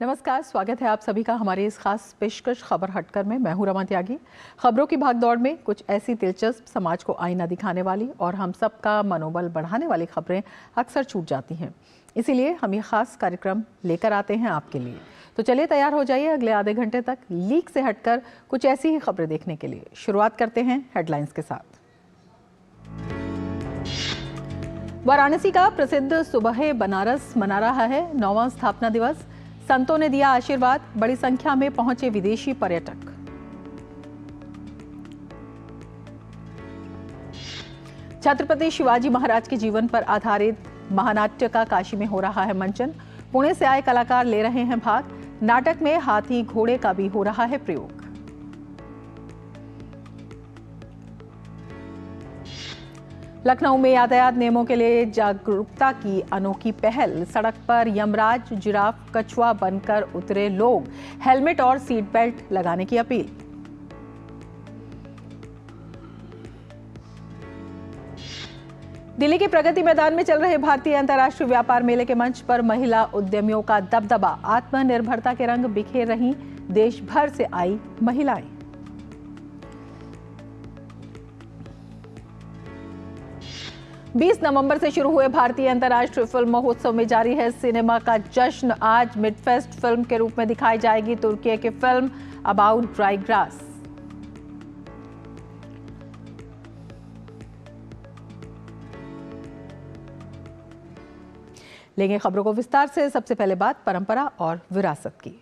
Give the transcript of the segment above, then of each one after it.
नमस्कार, स्वागत है आप सभी का हमारे इस खास पेशकश खबर हटकर में। मैं हूं रमा त्यागी। खबरों की भागदौड़ में कुछ ऐसी दिलचस्प, समाज को आईना दिखाने वाली और हम सब का मनोबल बढ़ाने वाली खबरें अक्सर छूट जाती हैं। इसीलिए हम ये खास कार्यक्रम लेकर आते हैं आपके लिए। तो चलिए तैयार हो जाइए अगले आधे घंटे तक लीक से हटकर कुछ ऐसी ही खबरें देखने के लिए। शुरुआत करते हैं हेडलाइंस के साथ। वाराणसी का प्रसिद्ध सुबह बनारस मना रहा है 9वां स्थापना दिवस। संतों ने दिया आशीर्वाद, बड़ी संख्या में पहुंचे विदेशी पर्यटक। छत्रपति शिवाजी महाराज के जीवन पर आधारित महानाट्य का काशी में हो रहा है मंचन। पुणे से आए कलाकार ले रहे हैं भाग। नाटक में हाथी घोड़े का भी हो रहा है प्रयोग। लखनऊ में यातायात नियमों के लिए जागरूकता की अनोखी पहल। सड़क पर यमराज जिराफ कछुआ बनकर उतरे लोग। हेलमेट और सीट बेल्ट लगाने की अपील। दिल्ली के प्रगति मैदान में चल रहे भारतीय अंतर्राष्ट्रीय व्यापार मेले के मंच पर महिला उद्यमियों का दबदबा। आत्मनिर्भरता के रंग बिखेर रही देश भर से आई महिलाएं। बीस नवंबर से शुरू हुए भारतीय अंतर्राष्ट्रीय फिल्म महोत्सव में जारी है सिनेमा का जश्न। आज मिडफेस्ट फिल्म के रूप में दिखाई जाएगी तुर्की की फिल्म अबाउट ड्राई ग्रास। लेंगे खबरों को विस्तार से। सबसे पहले बात परंपरा और विरासत की।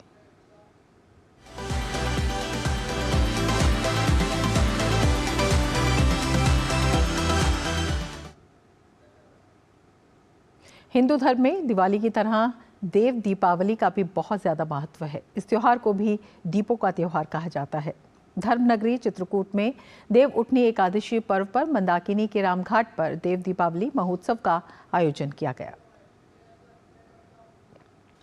हिंदू धर्म में दिवाली की तरह देव दीपावली का भी बहुत ज्यादा महत्व है। इस त्योहार को भी दीपों का त्योहार कहा जाता है। धर्मनगरी चित्रकूट में देव उठनी एकादशी पर्व पर मंदाकिनी के रामघाट पर देव दीपावली महोत्सव का आयोजन किया गया।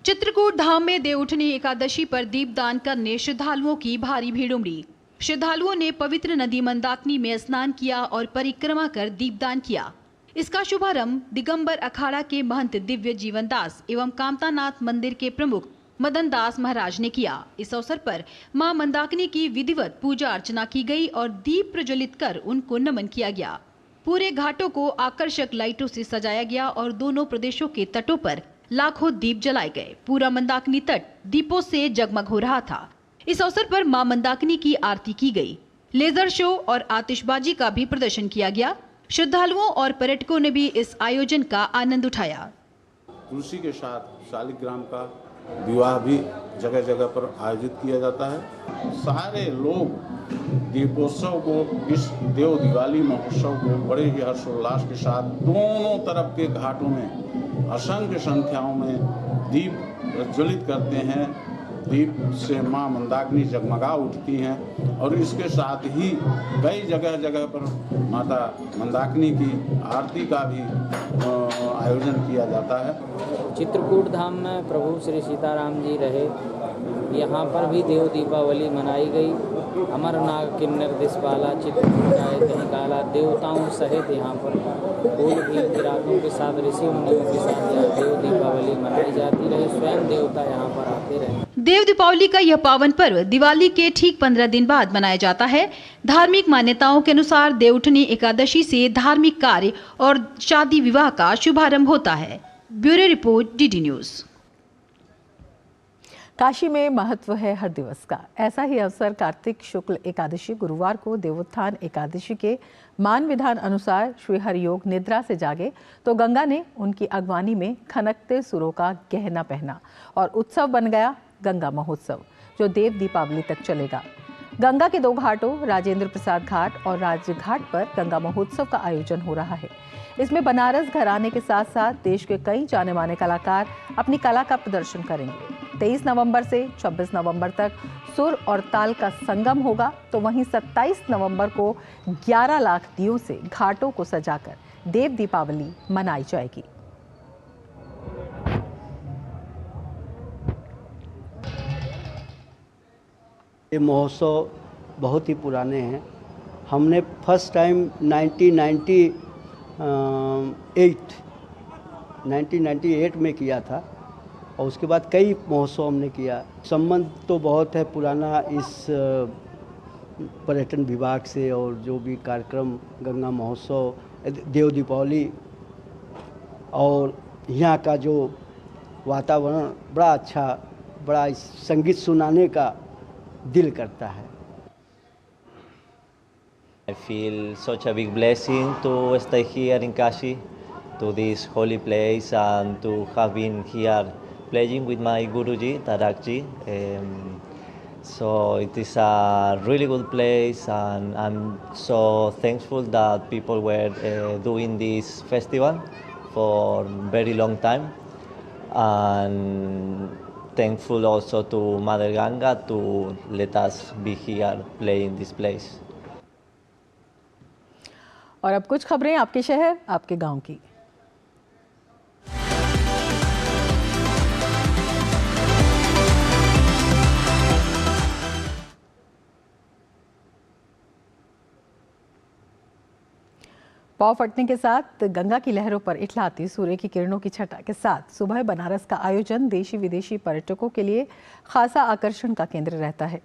चित्रकूट धाम में देव उठनी एकादशी पर दीपदान करने श्रद्धालुओं की भारी भीड़ उमड़ी। श्रद्धालुओं ने पवित्र नदी मंदाकिनी में स्नान किया और परिक्रमा कर दीपदान किया। इसका शुभारंभ दिगंबर अखाड़ा के महंत दिव्य जीवन दास एवं कामतानाथ मंदिर के प्रमुख मदन दास महाराज ने किया। इस अवसर पर मां मंदाकिनी की विधिवत पूजा अर्चना की गई और दीप प्रज्वलित कर उनको नमन किया गया। पूरे घाटों को आकर्षक लाइटों से सजाया गया और दोनों प्रदेशों के तटों पर लाखों दीप जलाए गए। पूरा मंदाकिनी तट दीपों से जगमग हो रहा था। इस अवसर पर मां मंदाकिनी की आरती की गई। लेजर शो और आतिशबाजी का भी प्रदर्शन किया गया। श्रद्धालुओं और पर्यटकों ने भी इस आयोजन का आनंद उठाया। तुलसी के साथ शालिग्राम का विवाह भी जगह जगह पर आयोजित किया जाता है। सारे लोग दीपोत्सव को, इस देव दिवाली महोत्सव को बड़े ही हर्षोल्लास के साथ दोनों तरफ के घाटों में असंख्य संख्याओं में दीप प्रज्वलित करते हैं। दीप से मां मंदाकिनी जगमगा उठती हैं और इसके साथ ही कई जगह जगह पर माता मंदाकिनी की आरती का भी आयोजन किया जाता है। चित्रकूट धाम में प्रभु श्री सीताराम जी रहे, यहाँ पर भी देव दीपावली मनाई गई। अमर नाग किन्नर दिसपाला चित्रकूट आए कहीं काला, देवताओं सहित यहाँ पर फूल भी किरातों के साथ ऋषि मुनियों के साथ यहाँ देव दीपावली मनाई जाती रही। स्वयं देवता यहाँ पर आते रहे। देव दीपावली का यह पावन पर्व दिवाली के ठीक 15 दिन बाद मनाया जाता है। धार्मिक मान्यताओं के अनुसार देवउठनी एकादशी से धार्मिक कार्य और शादी विवाह का शुभारंभ होता है। Bureau report, DD news. Kashi में महत्व है हर दिवस का। ऐसा ही अवसर कार्तिक शुक्ल एकादशी गुरुवार को देवोत्थान एकादशी के मान विधान अनुसार श्री हरियोग निद्रा से जागे तो गंगा ने उनकी अगवानी में खनकते सुरों का गहना पहना और उत्सव बन गया गंगा महोत्सव, जो देव दीपावली तक चलेगा। गंगा के दो घाटों राजेंद्र प्रसाद घाट और राजघाट पर गंगा महोत्सव का आयोजन हो रहा है। इसमें बनारस घराने के साथ साथ देश के कई जाने माने कलाकार अपनी कला का प्रदर्शन करेंगे। 23 नवंबर से 26 नवंबर तक सुर और ताल का संगम होगा, तो वहीं 27 नवंबर को 11 लाख दियों से घाटों को सजाकर देव दीपावली मनाई जाएगी। ये महोत्सव बहुत ही पुराने हैं। हमने फर्स्ट टाइम 1998 में किया था और उसके बाद कई महोत्सव हमने किया। संबंध तो बहुत है पुराना इस पर्यटन विभाग से, और जो भी कार्यक्रम गंगा महोत्सव, देव दीपावली और यहाँ का जो वातावरण बड़ा अच्छा, बड़ा संगीत सुनाने का दिल करता है। I feel such a big blessing to stay here in Kashi, to this holy place, and to have been here playing with my Guruji, Tarakji. So it is a really good place, and I'm so thankful that people were doing this festival for a very long time, and thankful also to Mother Ganga to let us be here playing this place. और अब कुछ खबरें आपके शहर, आपके गांव की। पाँव फटने के साथ गंगा की लहरों पर इठलाती सूर्य की किरणों की छटा के साथ सुबह बनारस का आयोजन देशी विदेशी पर्यटकों के लिए खासा आकर्षण का केंद्र रहता है।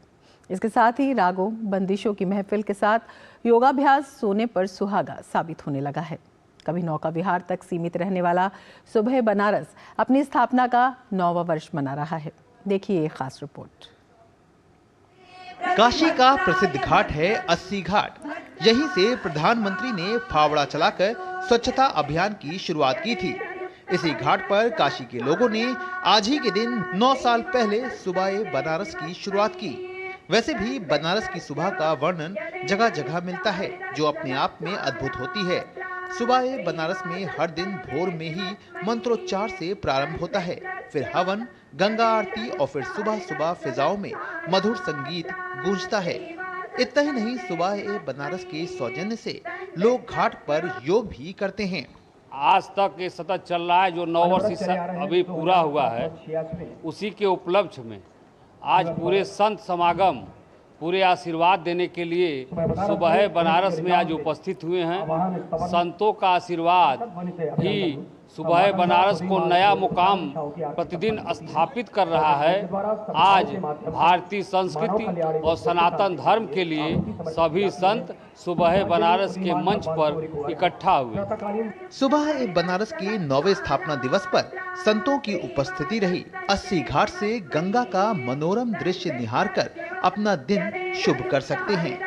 इसके साथ ही रागों, बंदिशों की महफिल के साथ योगाभ्यास सोने पर सुहागा साबित होने लगा है। कभी नौका विहार तक सीमित रहने वाला सुबह बनारस अपनी स्थापना का 9वां वर्ष मना रहा है। देखिए एक खास रिपोर्ट। काशी का प्रसिद्ध घाट है अस्सी घाट। यहीं से प्रधानमंत्री ने फावड़ा चलाकर स्वच्छता अभियान की शुरुआत की थी। इसी घाट पर काशी के लोगों ने आज ही के दिन 9 साल पहले सुबह बनारस की शुरुआत की। वैसे भी बनारस की सुबह का वर्णन जगह जगह मिलता है, जो अपने आप में अद्भुत होती है। सुबह बनारस में हर दिन भोर में ही मंत्रोच्चार से प्रारंभ होता है, फिर हवन, गंगा आरती और फिर सुबह सुबह फिजाओं में मधुर संगीत गूंजता है। इतना ही नहीं, सुबह बनारस के सौजन्य से लोग घाट पर योग भी करते हैं। आज तक ये सतत चल रहा है, जो 9 वर्ष अभी पूरा हुआ है, उसी के उपलक्ष्य में आज पूरे संत समागम, पूरे आशीर्वाद देने के लिए सुबह बनारस में आज उपस्थित हुए हैं। संतों का आशीर्वाद ही सुबह बनारस को नया मुकाम प्रतिदिन स्थापित कर रहा है। आज भारतीय संस्कृति और सनातन धर्म के लिए सभी संत सुबह बनारस के मंच पर इकट्ठा हुए। सुबह बनारस के 9वें स्थापना दिवस पर संतों की उपस्थिति रही। अस्सी घाट से गंगा का मनोरम दृश्य निहार कर अपना दिन शुभ कर सकते हैं।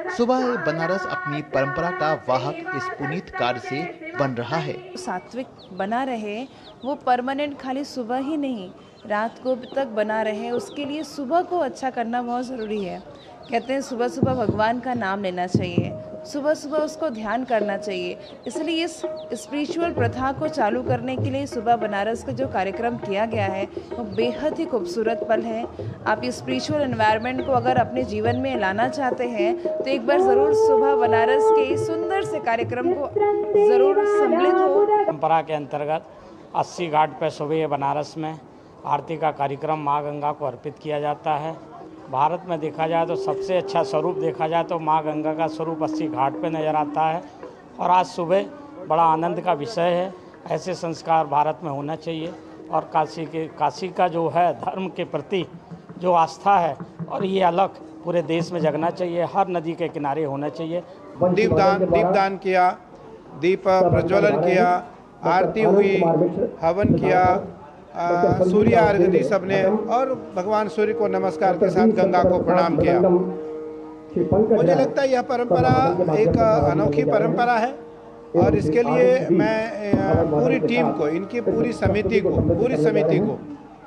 सुबह बनारस अपनी परंपरा का वाहक इस पुनीत कार्य से बन रहा है। सात्विक बना रहे, वो परमानेंट खाली सुबह ही नहीं रात को तक बना रहे, उसके लिए सुबह को अच्छा करना बहुत ज़रूरी है। कहते हैं सुबह सुबह भगवान का नाम लेना चाहिए, सुबह सुबह उसको ध्यान करना चाहिए। इसलिए इस स्पिरिचुअल प्रथा को चालू करने के लिए सुबह बनारस का जो कार्यक्रम किया गया है वो बेहद ही खूबसूरत पल है। आप इस स्पिरिचुअल एनवायरनमेंट को अगर अपने जीवन में लाना चाहते हैं तो एक बार ज़रूर सुबह बनारस के इस सुंदर से कार्यक्रम को ज़रूर सम्मिलित हो। परंपरा के अंतर्गत 80 घाट पर सुबह बनारस में आरती का कार्यक्रम माँ गंगा को अर्पित किया जाता है। भारत में देखा जाए तो सबसे अच्छा स्वरूप देखा जाए तो माँ गंगा का स्वरूप 80 घाट पे नज़र आता है। और आज सुबह बड़ा आनंद का विषय है। ऐसे संस्कार भारत में होना चाहिए और काशी का जो है धर्म के प्रति जो आस्था है और ये अलग पूरे देश में जगना चाहिए। हर नदी के किनारे होना चाहिए। दीपदान किया, दीप प्रज्वलन किया, आरती हुई, हवन किया, सूर्य अर्घ्य दी सबने और भगवान सूर्य को नमस्कार के साथ गंगा को प्रणाम किया। मुझे लगता है यह परंपरा एक अनोखी परंपरा है और इसके लिए मैं पूरी टीम को, इनकी पूरी समिति को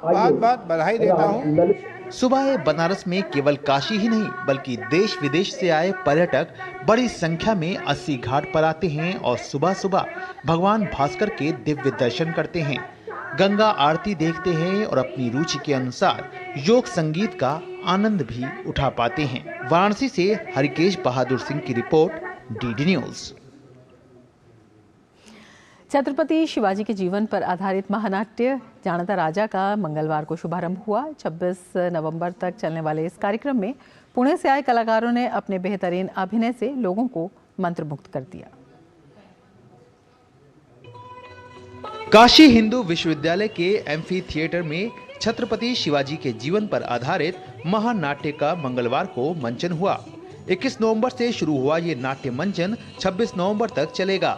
बहुत बहुत बधाई देता हूँ। सुबह बनारस में केवल काशी ही नहीं बल्कि देश विदेश से आए पर्यटक बड़ी संख्या में 80 घाट पर आते हैं और सुबह सुबह भगवान भास्कर के दिव्य दर्शन करते हैं, गंगा आरती देखते हैं और अपनी रुचि के अनुसार योग संगीत का आनंद भी उठा पाते हैं। वाराणसी से हरिकेश बहादुर सिंह की report, DD news. Chhatrapati Shivaji के जीवन पर आधारित महानाट्य जानता राजा का मंगलवार को शुभारंभ हुआ। 26 नवंबर तक चलने वाले इस कार्यक्रम में पुणे से आए कलाकारों ने अपने बेहतरीन अभिनय से लोगों को मंत्रमुग्ध कर दिया। काशी हिंदू विश्वविद्यालय के एम्फी थिएटर में छत्रपति शिवाजी के जीवन पर आधारित महानाट्य का मंगलवार को मंचन हुआ। 21 नवंबर से शुरू हुआ ये नाट्य मंचन 26 नवंबर तक चलेगा।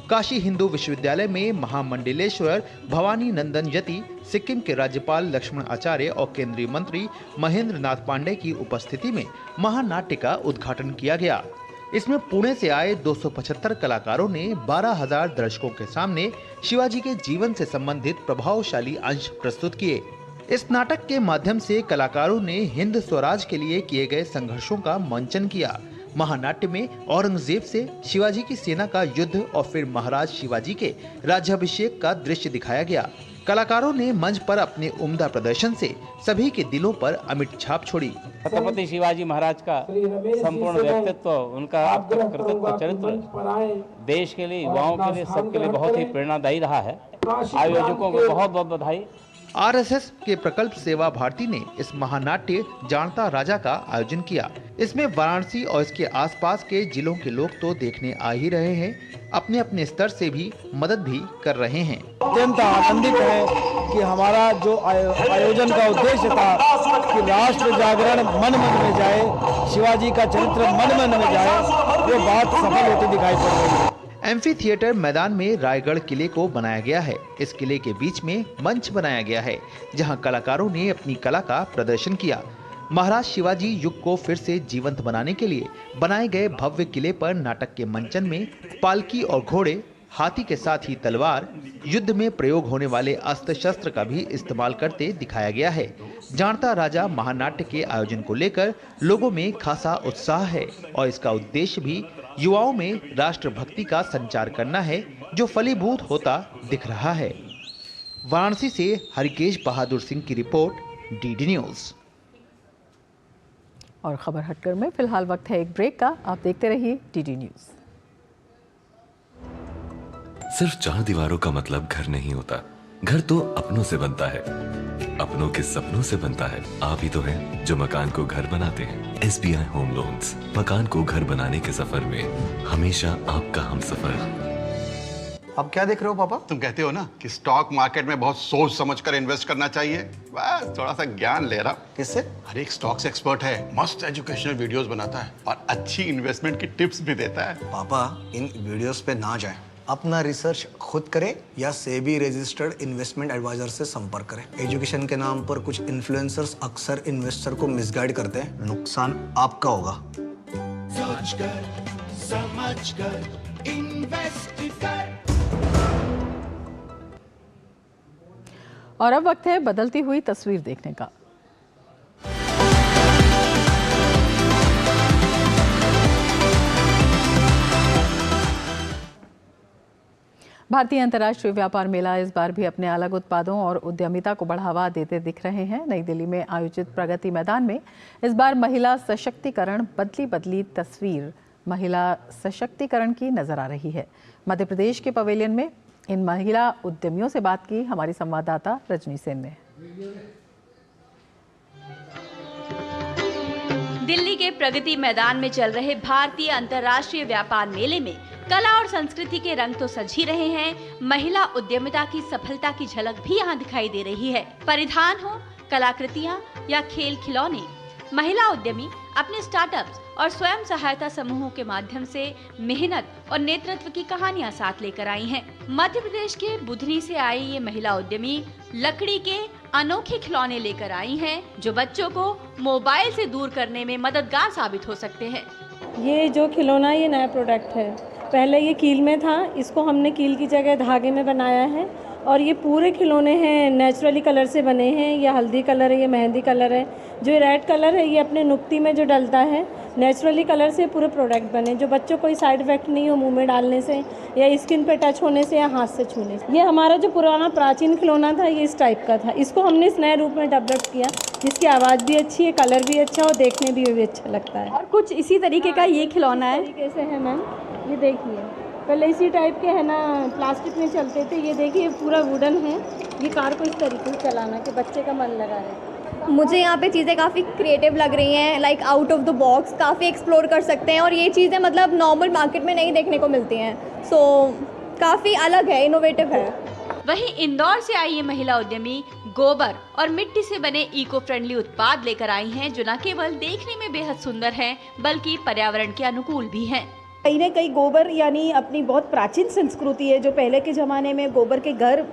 काशी हिंदू विश्वविद्यालय में महामंडलेश्वर भवानी नंदन यति, सिक्किम के राज्यपाल लक्ष्मण आचार्य और केंद्रीय मंत्री महेंद्र नाथ पांडे की उपस्थिति में महानाट्य का उद्घाटन किया गया। इसमें पुणे से आए 275 कलाकारों ने 12,000 दर्शकों के सामने शिवाजी के जीवन से संबंधित प्रभावशाली अंश प्रस्तुत किए। इस नाटक के माध्यम से कलाकारों ने हिंद स्वराज के लिए किए गए संघर्षों का मंचन किया। महानाट्य में औरंगजेब से शिवाजी की सेना का युद्ध और फिर महाराज शिवाजी के राज्याभिषेक का दृश्य दिखाया गया। कलाकारों ने मंच पर अपने उम्दा प्रदर्शन से सभी के दिलों पर अमिट छाप छोड़ी। छत्रपति शिवाजी महाराज का संपूर्ण व्यक्तित्व, उनका कृतित्व चरित्र देश के लिए, युवाओं के लिए, सबके लिए बहुत ही प्रेरणादायी रहा है। आयोजकों को बहुत बहुत बधाई। आरएसएस के प्रकल्प सेवा भारती ने इस महानाट्य जानता राजा का आयोजन किया। इसमें वाराणसी और इसके आसपास के जिलों के लोग तो देखने आ ही रहे हैं, अपने अपने स्तर से भी मदद भी कर रहे हैं। अत्यंत आनंदित है कि हमारा जो आयोजन का उद्देश्य था कि राष्ट्र जागरण मन मन में जाए, शिवाजी का चरित्र मन मन में जाए, वो बात सफल होती दिखाई पड़ रही है। एम्फी थिएटर मैदान में रायगढ़ किले को बनाया गया है। इस किले के बीच में मंच बनाया गया है, जहां कलाकारों ने अपनी कला का प्रदर्शन किया। महाराज शिवाजी युग को फिर से जीवंत बनाने के लिए बनाए गए भव्य किले पर नाटक के मंचन में पालकी और घोड़े, हाथी के साथ ही तलवार, युद्ध में प्रयोग होने वाले अस्त्र शस्त्र का भी इस्तेमाल करते दिखाया गया है। जानता राजा महानाट्य के आयोजन को लेकर लोगों में खासा उत्साह है और इसका उद्देश्य भी युवाओं में राष्ट्रभक्ति का संचार करना है, जो फलीभूत होता दिख रहा है। वाराणसी से हरिकेश बहादुर सिंह की रिपोर्ट, डीडी न्यूज। और खबर हटकर में फिलहाल वक्त है एक ब्रेक का। आप देखते रहिए डीडी न्यूज। सिर्फ 4 दीवारों का मतलब घर नहीं होता। घर तो अपनों से बनता है, अपनों के सपनों से बनता है। आप ही तो हैं जो मकान को घर बनाते हैं। SBI होम लोन्स, मकान को घर बनाने के सफर में हमेशा आपका हमसफर। अब क्या देख रहे हो पापा? तुम कहते हो ना कि स्टॉक मार्केट में बहुत सोच समझकर इन्वेस्ट करना चाहिए। बस थोड़ा सा ज्ञान ले रहा। किससे? हर एक स्टॉक्स एक्सपर्ट है, मस्त एजुकेशनल वीडियोस बनाता है और अच्छी इन्वेस्टमेंट की टिप्स भी देता है। पापा इन वीडियोस पे ना जाएं, अपना रिसर्च खुद करें या सेबी रजिस्टर्ड इन्वेस्टमेंट एडवाइजर से संपर्क करें। एजुकेशन के नाम पर कुछ इन्फ्लुएंसर्स अक्सर इन्वेस्टर को मिसगाइड करते हैं, नुकसान आपका होगा। सोचकर समझकर इन्वेस्ट कर। और अब वक्त है बदलती हुई तस्वीर देखने का। भारतीय अंतर्राष्ट्रीय व्यापार मेला इस बार भी अपने अलग उत्पादों और उद्यमिता को बढ़ावा देते दिख रहे हैं। नई दिल्ली में आयोजित प्रगति मैदान में इस बार महिला सशक्तिकरण बदली तस्वीर महिला सशक्तिकरण की नजर आ रही है। मध्य प्रदेश के पवेलियन में इन महिला उद्यमियों से बात की हमारी संवाददाता रजनी सेन ने। दिल्ली के प्रगति मैदान में चल रहे भारतीय अंतर्राष्ट्रीय व्यापार मेले में कला और संस्कृति के रंग तो सज ही रहे हैं, महिला उद्यमिता की सफलता की झलक भी यहाँ दिखाई दे रही है। परिधान हो, कलाकृतियाँ या खेल खिलौने, महिला उद्यमी अपने स्टार्टअप्स और स्वयं सहायता समूहों के माध्यम से मेहनत और नेतृत्व की कहानियां साथ लेकर आई हैं। मध्य प्रदेश के बुधनी से आई ये महिला उद्यमी लकड़ी के अनोखे खिलौने लेकर आई हैं, जो बच्चों को मोबाइल से दूर करने में मददगार साबित हो सकते हैं। ये जो खिलौना ये नया प्रोडक्ट है। पहले ये कील में था, इसको हमने कील की जगह धागे में बनाया है और ये पूरे खिलौने हैं नेचुरली कलर से बने हैं। ये हल्दी कलर है, ये मेहंदी कलर है, जो रेड कलर है ये अपने नुक्ती में जो डलता है, नेचुरली कलर से पूरे प्रोडक्ट बने, जो बच्चों कोई साइड इफेक्ट नहीं हो मुंह में डालने से या स्किन पे टच होने से या हाथ से छूने से। ये हमारा जो पुराना प्राचीन खिलौना था ये इस टाइप का था, इसको हमने इस नए रूप में डेवलप किया, जिसकी आवाज़ भी अच्छी है, कलर भी अच्छा और देखने भी अच्छा लगता है। और कुछ इसी तरीके का ये खिलौना है, तरीके से है मैम, ये देखिए पहले इसी टाइप के है ना प्लास्टिक में चलते थे, ये देखिए पूरा वुडन है। ये कार को इस तरीके से चलाना कि बच्चे का मन लगा रहे। मुझे यहाँ पे चीज़ें काफ़ी क्रिएटिव लग रही हैं, like out of the box, काफ़ी एक्सप्लोर कर सकते हैं और ये चीज़ें मतलब नॉर्मल मार्केट में नहीं देखने को मिलती हैं, सो काफ़ी अलग है, इनोवेटिव है। वहीं इंदौर से आई ये महिला उद्यमी गोबर और मिट्टी से बने इको फ्रेंडली उत्पाद लेकर आई हैं, जो न केवल देखने में बेहद सुंदर हैं, बल्कि पर्यावरण के अनुकूल भी हैं। कहीं न कहीं गोबर यानी अपनी बहुत प्राचीन संस्कृति है, जो पहले के ज़माने में गोबर के घर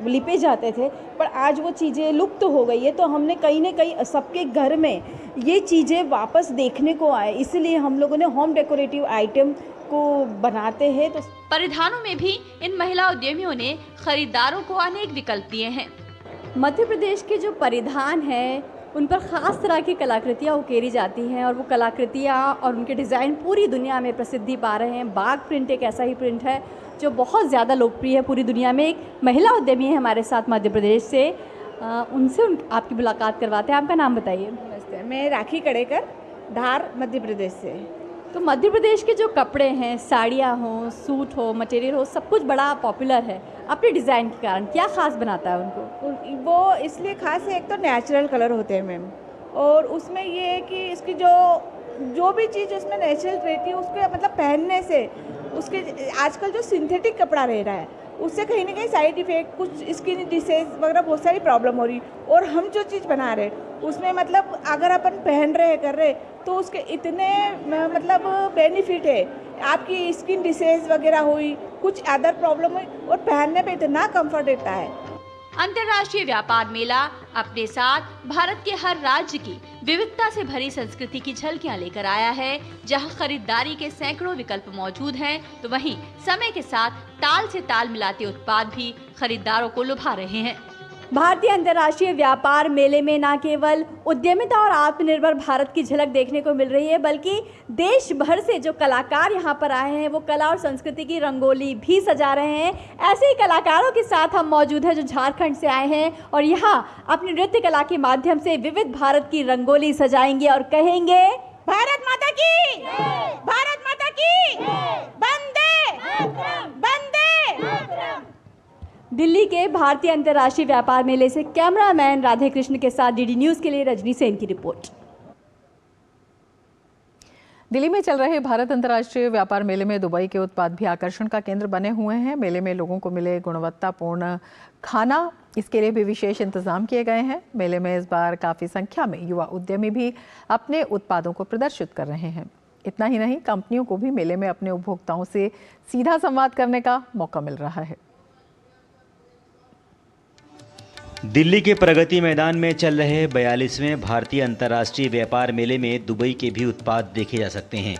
लिपे जाते थे, पर आज वो चीज़ें लुप्त हो गई है। तो हमने कहीं न कहीं सबके घर में ये चीज़ें वापस देखने को आए, इसलिए हम लोगों ने होम डेकोरेटिव आइटम को बनाते हैं। तो परिधानों में भी इन महिला उद्यमियों ने खरीदारों को अनेक विकल्प दिए हैं। मध्य प्रदेश के जो परिधान हैं उन पर ख़ास तरह की कलाकृतियाँ उकेरी जाती हैं और वो कलाकृतियाँ और उनके डिज़ाइन पूरी दुनिया में प्रसिद्धि पा रहे हैं। बाग प्रिंट एक ऐसा ही प्रिंट है जो बहुत ज़्यादा लोकप्रिय है पूरी दुनिया में। एक महिला उद्यमी है हमारे साथ मध्य प्रदेश से, उनसे आपकी मुलाकात करवाते हैं। आपका नाम बताइए। नमस्ते, मैं राखी कड़ेकर, धार मध्य प्रदेश से। तो मध्य प्रदेश के जो कपड़े हैं, साड़ियाँ हों, सूट हो, मटेरियल हो, सब कुछ बड़ा पॉपुलर है। अपने डिज़ाइन के कारण क्या ख़ास बनाता है उनको? वो इसलिए ख़ास है, एक तो नेचुरल कलर होते हैं मैम, और उसमें ये है कि इसकी जो भी चीज़ उसमें नेचुरल रहती है, उसके मतलब पहनने से उसके आजकल जो सिंथेटिक कपड़ा रह रहा है उससे कहीं ना कहीं साइड इफ़ेक्ट, कुछ स्किन डिसीज वगैरह बहुत सारी प्रॉब्लम हो रही। और हम जो चीज़ बना रहे उसमें मतलब अगर अपन पहन रहे कर रहे तो उसके इतने मतलब बेनिफिट है। आपकी स्किन डिसीज वगैरह हुई, कुछ अदर प्रॉब्लम हुई, और पहनने पे इतना कंफर्ट देता है। अंतर्राष्ट्रीय व्यापार मेला अपने साथ भारत के हर राज्य की विविधता से भरी संस्कृति की झलकियां लेकर आया है। जहां खरीदारी के सैकड़ों विकल्प मौजूद हैं, तो वहीं समय के साथ ताल से ताल मिलाते उत्पाद भी खरीदारों को लुभा रहे हैं। भारतीय अंतर्राष्ट्रीय व्यापार मेले में न केवल उद्यमिता और आत्मनिर्भर भारत की झलक देखने को मिल रही है, बल्कि देश भर से जो कलाकार यहाँ पर आए हैं वो कला और संस्कृति की रंगोली भी सजा रहे हैं। ऐसे ही कलाकारों के साथ हम मौजूद हैं जो झारखंड से आए हैं और यहाँ अपनी नृत्य कला के माध्यम से विविध भारत की रंगोली सजाएंगे और कहेंगे भारत माता की, भारत माता की, वंदे वंदे। दिल्ली के भारतीय अंतर्राष्ट्रीय व्यापार मेले से कैमरामैन राधे कृष्ण के साथ डीडी न्यूज़ के लिए रजनी सेन की रिपोर्ट। दिल्ली में चल रहे भारत अंतर्राष्ट्रीय व्यापार मेले में दुबई के उत्पाद भी आकर्षण का केंद्र बने हुए हैं। मेले में लोगों को मिले गुणवत्तापूर्ण खाना, इसके लिए भी विशेष इंतजाम किए गए हैं। मेले में इस बार काफ़ी संख्या में युवा उद्यमी भी अपने उत्पादों को प्रदर्शित कर रहे हैं। इतना ही नहीं, कंपनियों को भी मेले में अपने उपभोक्ताओं से सीधा संवाद करने का मौका मिल रहा है। दिल्ली के प्रगति मैदान में चल रहे 42वें भारतीय अंतर्राष्ट्रीय व्यापार मेले में दुबई के भी उत्पाद देखे जा सकते हैं।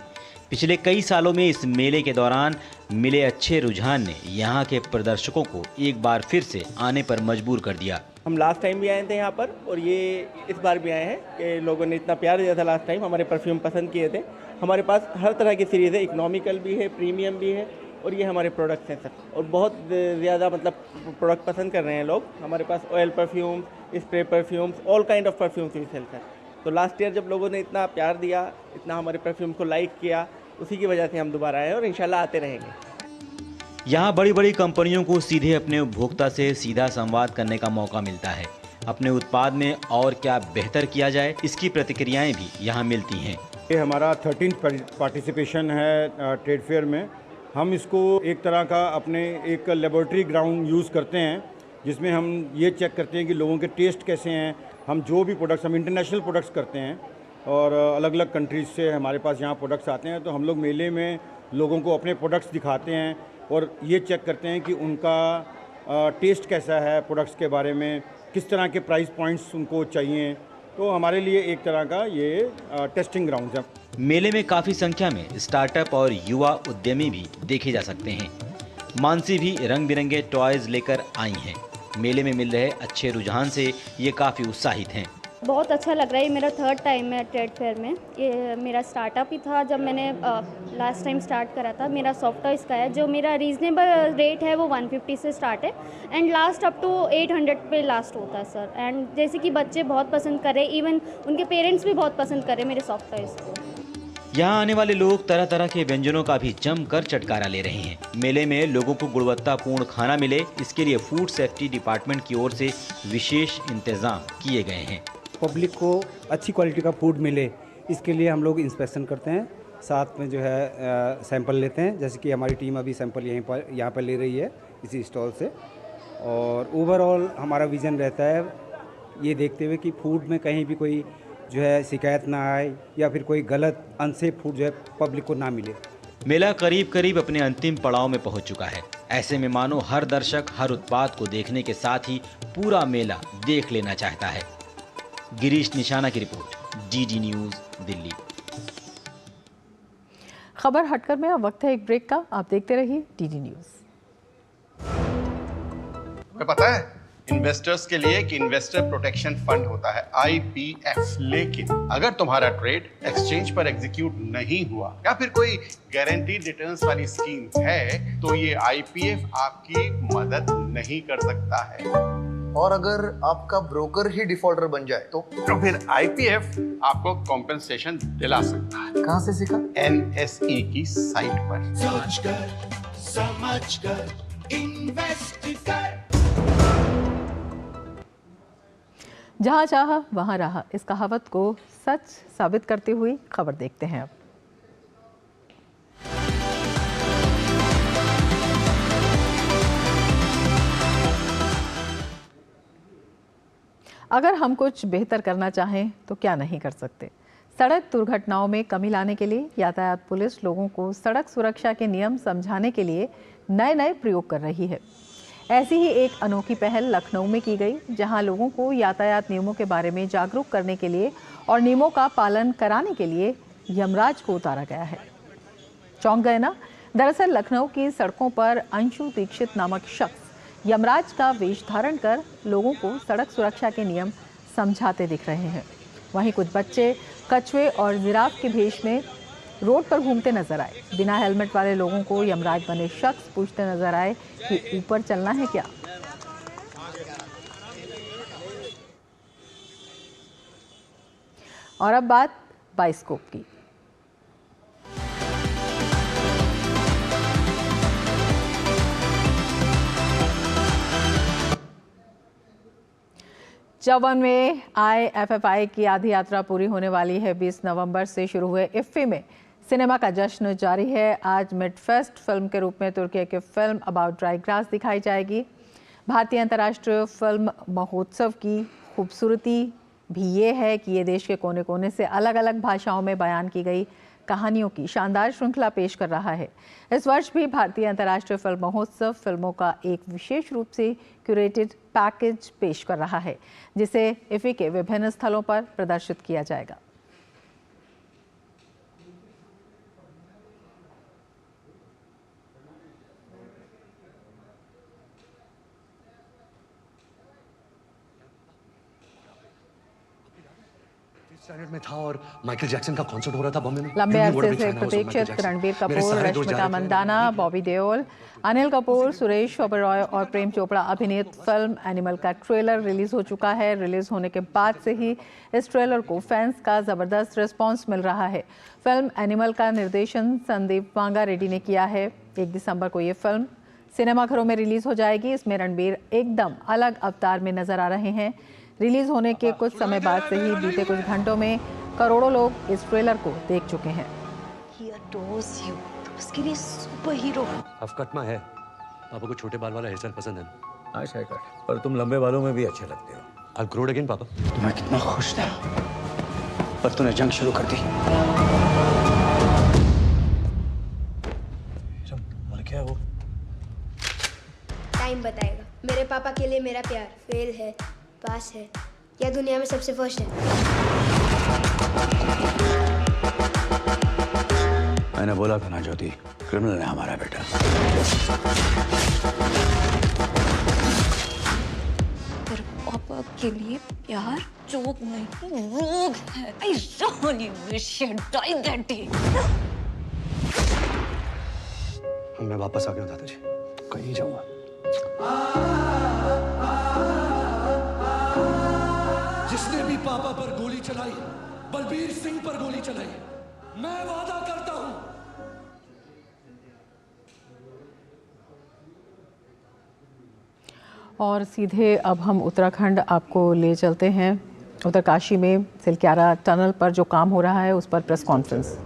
पिछले कई सालों में इस मेले के दौरान मिले अच्छे रुझान ने यहाँ के प्रदर्शकों को एक बार फिर से आने पर मजबूर कर दिया। हम लास्ट टाइम भी आए थे यहाँ पर और ये इस बार भी आए हैं कि लोगों ने इतना प्यार दिया था लास्ट टाइम, हमारे परफ्यूम पसंद किए थे। हमारे पास हर तरह की सीरीज़ है, इकोनॉमिकल भी है, प्रीमियम भी है, और ये हमारे प्रोडक्ट्स हैं सर। और बहुत ज़्यादा मतलब प्रोडक्ट पसंद कर रहे हैं लोग। हमारे पास oil perfume, spray perfumes, all kind of perfumes भी सेल कर। तो लास्ट ईयर जब लोगों ने इतना प्यार दिया, इतना हमारे परफ्यूम को लाइक किया, उसी की वजह से हम दोबारा आए और इंशाल्लाह आते रहेंगे। यहाँ बड़ी बड़ी कंपनियों को सीधे अपने उपभोक्ता से सीधा संवाद करने का मौका मिलता है। अपने उत्पाद में और क्या बेहतर किया जाए, इसकी प्रतिक्रियाएं भी यहाँ मिलती हैं। ये हमारा 13th पार्टिसिपेशन है ट्रेड फेयर में। हम इसको एक तरह का अपने एक लेबोरेटरी ग्राउंड यूज़ करते हैं, जिसमें हम ये चेक करते हैं कि लोगों के टेस्ट कैसे हैं। हम जो भी प्रोडक्ट्स, हम इंटरनेशनल प्रोडक्ट्स करते हैं और अलग अलग कंट्रीज से हमारे पास यहाँ प्रोडक्ट्स आते हैं। तो हम लोग मेले में लोगों को अपने प्रोडक्ट्स दिखाते हैं और ये चेक करते हैं कि उनका टेस्ट कैसा है, प्रोडक्ट्स के बारे में किस तरह के प्राइस पॉइंट्स उनको चाहिए। तो हमारे लिए एक तरह का ये टेस्टिंग ग्राउंड है। मेले में काफ़ी संख्या में स्टार्टअप और युवा उद्यमी भी देखे जा सकते हैं। मानसी भी रंग बिरंगे टॉयज लेकर आई हैं। मेले में मिल रहे अच्छे रुझान से ये काफ़ी उत्साहित हैं। बहुत अच्छा लग रहा है। मेरा 3rd टाइम है ट्रेड फेयर में। ये मेरा स्टार्टअप ही था जब मैंने लास्ट टाइम स्टार्ट करा था। मेरा सॉफ्ट टॉयज़ का है, जो मेरा रीज़नेबल रेट है वो 150 से स्टार्ट है एंड लास्ट अप टू 800 पे लास्ट होता है सर। एंड जैसे कि बच्चे बहुत पसंद कर रहे, इवन उनके पेरेंट्स भी बहुत पसंद कर रहे मेरे सॉफ्ट टॉयज़ को। यहाँ आने वाले लोग तरह तरह के व्यंजनों का भी जमकर चटकारा ले रहे हैं। मेले में लोगों को गुणवत्तापूर्ण खाना मिले, इसके लिए फूड सेफ्टी डिपार्टमेंट की ओर से विशेष इंतजाम किए गए हैं। पब्लिक को अच्छी क्वालिटी का फूड मिले, इसके लिए हम लोग इंस्पेक्शन करते हैं, साथ में जो है सैंपल लेते हैं। जैसे कि हमारी टीम अभी सैंपल यहाँ पर ले रही है इसी स्टॉल से। और ओवरऑल हमारा विज़न रहता है ये देखते हुए कि फूड में कहीं भी कोई जो है शिकायत ना आए या फिर कोई गलत अनसेफ फूड जो है पब्लिक को ना मिले। मेला करीब करीब अपने अंतिम पड़ाव में पहुंच चुका है। ऐसे में मानो हर दर्शक हर उत्पाद को देखने के साथ ही पूरा मेला देख लेना चाहता है। गिरीश निशाना की रिपोर्ट, DD न्यूज़, दिल्ली। खबर हटकर में अब वक्त है एक ब्रेक का। आप देखते रहिए DD न्यूज़। तुम्हें पता है इन्वेस्टर्स के लिए एक इन्वेस्टर प्रोटेक्शन फंड होता है IPF, लेकिन अगर तुम्हारा ट्रेड एक्सचेंज पर एग्जीक्यूट नहीं हुआ या फिर कोई गारंटीड रिटर्न्स वाली स्कीम है तो ये IPF आपकी मदद नहीं कर सकता है। और अगर आपका ब्रोकर ही डिफॉल्टर बन जाए तो फिर IPF आपको कॉम्पेंसेशन दिला सकता है। कहाँ से सीखा? NSE की साइट पर। सोच कर समझ कर इन्वेस्ट कर। जहां चाहा वहां रहा, इस कहावत को सच साबित करती हुई खबर देखते हैं अब। अगर हम कुछ बेहतर करना चाहें तो क्या नहीं कर सकते। सड़क दुर्घटनाओं में कमी लाने के लिए यातायात पुलिस लोगों को सड़क सुरक्षा के नियम समझाने के लिए नए प्रयोग कर रही है। ऐसी ही एक अनोखी पहल लखनऊ में की गई, जहां लोगों को यातायात नियमों के बारे में जागरूक करने के लिए और नियमों का पालन कराने के लिए यमराज को उतारा गया है। चौंक गए ना? दरअसल लखनऊ की सड़कों पर अंशु दीक्षित नामक शख्स यमराज का वेश धारण कर लोगों को सड़क सुरक्षा के नियम समझाते दिख रहे हैं। वहीं कुछ बच्चे कछुए और जिराफ के भेष में रोड पर घूमते नजर आए। बिना हेलमेट वाले लोगों को यमराज बने शख्स पूछते नजर आए कि ऊपर चलना है क्या। और अब बात बाइस्कोप की। चौवनवें IFFI की आधी यात्रा पूरी होने वाली है। 20 नवंबर से शुरू हुए इफ्फी में सिनेमा का जश्न जारी है। आज मिडफेस्ट फिल्म के रूप में तुर्की की फिल्म अबाउट ड्राई ग्रास दिखाई जाएगी। भारतीय अंतर्राष्ट्रीय फिल्म महोत्सव की खूबसूरती भी ये है कि ये देश के कोने कोने से अलग अलग भाषाओं में बयान की गई कहानियों की शानदार श्रृंखला पेश कर रहा है। इस वर्ष भी भारतीय अंतर्राष्ट्रीय फिल्म महोत्सव फिल्मों का एक विशेष रूप से क्यूरेटेड पैकेज पेश कर रहा है, जिसे इफ्फी के विभिन्न स्थलों पर प्रदर्शित किया जाएगा। में था और माइकल जैक्सन का कॉन्सर्ट हो रहा था बॉम्बे में। लंबे अरसे से प्रतीक्षित रणबीर कपूर, रश्मिका मंदाना, बॉबी देओल, अनिल कपूर, सुरेश ओबेरॉय और प्रेम चोपड़ा अभिनीत फिल्म एनिमल का ट्रेलर रिलीज हो चुका है। रिलीज होने के बाद से ही इस ट्रेलर को फैंस का जबरदस्त रिस्पांस मिल रहा है। फिल्म एनिमल का निर्देशन संदीप वांगा रेड्डी ने किया है। 1 दिसंबर को ये फिल्म सिनेमाघरों में रिलीज हो जाएगी। इसमें रणबीर एकदम अलग अवतार में नजर आ रहे हैं। रिलीज होने के कुछ समय बाद से ही बीते कुछ घंटों में करोड़ों लोग इस ट्रेलर को देख चुके हैं। He adores you. तो उसके लिए सुपर हीरो। अब कटमा है। पापा को छोटे बाल वाला हेयर स्टाइल पसंद है। हाँ शेखर, पर तुम लंबे बालों में भी अच्छे लगते हो। I'll grow it again, पापा। मैं कितना खुश था, पर तूने जंग शुरू कर दी। क्या वो? टाइम बताएगा। मेरे पापा के लिए मेरा प्यार फेल है, पास है या दुनिया में सबसे फर्स्ट है। मैंने बोला था ना ज्योति, क्रिमिनल है हमारा बेटा। तेरे पापा के लिए प्यार जोक नहीं रोग है। I really wish he had died that day. मैं वापस आ गया दादाजी। कहीं जाऊंगा। जिसने भी पापा पर गोली चलाई, बलबीर सिंह पर गोली चलाई, मैं वादा करता हूं। और सीधे अब हम उत्तराखंड आपको ले चलते हैं। उत्तरकाशी में सिलक्यारा टनल पर जो काम हो रहा है उस पर प्रेस कॉन्फ्रेंस।